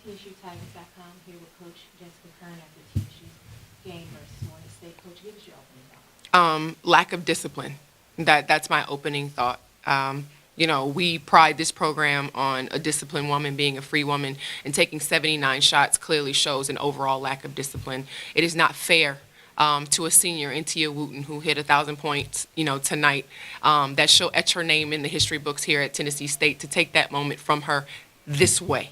TSUTitans.com here with Coach Jessica Kern after TSU's game versus Morehead State. Coach, give us your opening thought. Lack of discipline. That's my opening thought. We pride this program on a disciplined woman being a free woman, and taking 79 shots clearly shows an overall lack of discipline. It is not fair to a senior, Intia Wooten, who hit 1,000 points, tonight, that show etch her name in the history books here at Tennessee State, to take that moment from her this way.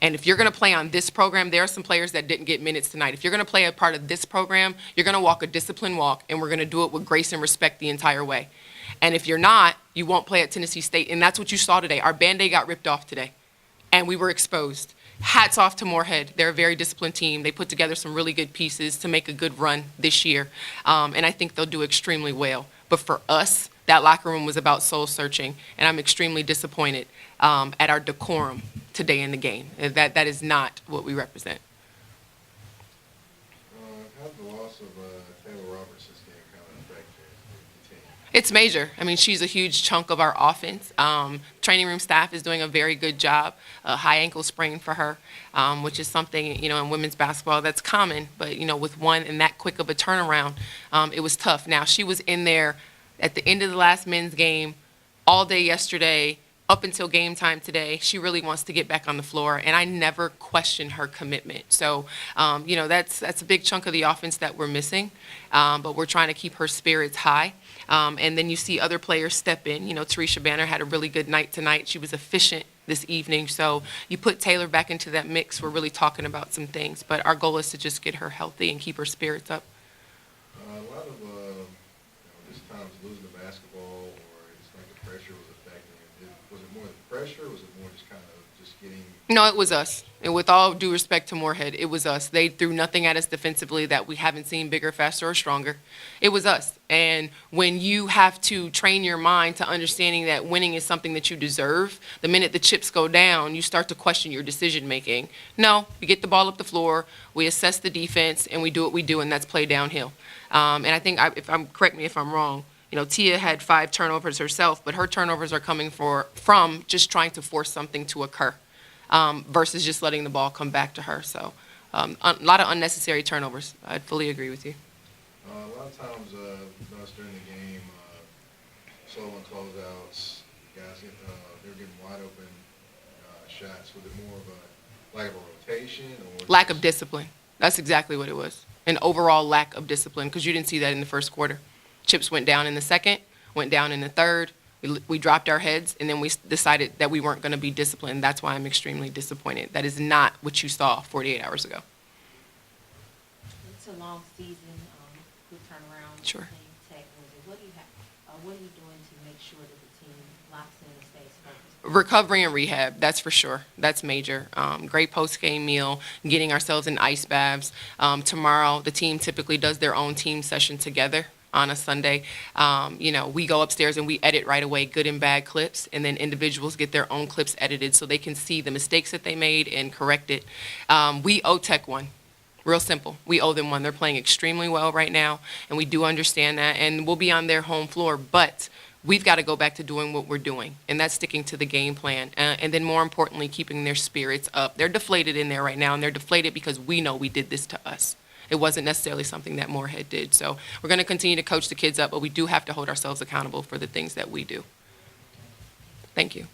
And if you're going to play on this program, there are some players that didn't get minutes tonight. If you're going to play a part of this program, you're going to walk a disciplined walk, and we're going to do it with grace and respect the entire way. And if you're not, you won't play at Tennessee State. And that's what you saw today. Our Band-Aid got ripped off today, and we were exposed. Hats off to Morehead. They're a very disciplined team. They put together some really good pieces to make a good run this year, and I think they'll do extremely well. But for us, that locker room was about soul searching, and I'm extremely disappointed at our decorum today in the game. That is not what we represent. How's the loss of Taylor Roberts this game kind of affect the team? It's major. I mean, she's a huge chunk of our offense. Training room staff is doing a very good job. A high ankle sprain for her, which is something, in women's basketball that's common. But, with one and that quick of a turnaround, it was tough. Now, she was in there at the end of the last men's game all day yesterday, up until game time today. She really wants to get back on the floor, and I never questioned her commitment. So, that's a big chunk of the offense that we're missing, but we're trying to keep her spirits high. And then you see other players step in. Teresha Banner had a really good night tonight. She was efficient this evening. So you put Taylor back into that mix, we're really talking about some things. But our goal is to just get her healthy and keep her spirits up. A lot of this times losing the basketball, or it's like the pressure was affecting it. Was it more the pressure, or was it more just kind of just getting? No, it was us. And with all due respect to Morehead, it was us. They threw nothing at us defensively that we haven't seen bigger, faster, or stronger. It was us. And when you have to train your mind to understanding that winning is something that you deserve, the minute the chips go down, you start to question your decision making. No, we get the ball up the floor, we assess the defense, and we do what we do, and that's play downhill. And I think, correct me if I'm wrong, Tia had 5 turnovers herself, but her turnovers are coming from just trying to force something to occur. Versus just letting the ball come back to her. So a lot of unnecessary turnovers. I fully agree with you. A lot of times during the game, solo and closeouts, guys they're getting wide open shots. Was it more of a lack of a rotation? Or lack of discipline. That's exactly what it was. An overall lack of discipline, because you didn't see that in the first quarter. Chips went down in the second, went down in the third. We dropped our heads, and then we decided that we weren't going to be disciplined. That's why I'm extremely disappointed. That is not what you saw 48 hours ago. It's a long season, good turnaround. Sure. What are you doing to make sure that the team locks in and stays focused? Recovery and rehab, that's for sure. That's major. Great post-game meal, getting ourselves in ice baths. Tomorrow, the team typically does their own team session together on a Sunday. We go upstairs and we edit right away good and bad clips, and then individuals get their own clips edited so they can see the mistakes that they made and correct it. We owe Tech one. Real simple. We owe them one. They're playing extremely well right now, and we do understand that, and we'll be on their home floor, but we've got to go back to doing what we're doing, and that's sticking to the game plan, and then more importantly, keeping their spirits up. They're deflated in there right now, and they're deflated because we know we did this to us. It wasn't necessarily something that Morehead did. So we're going to continue to coach the kids up, but we do have to hold ourselves accountable for the things that we do. Thank you.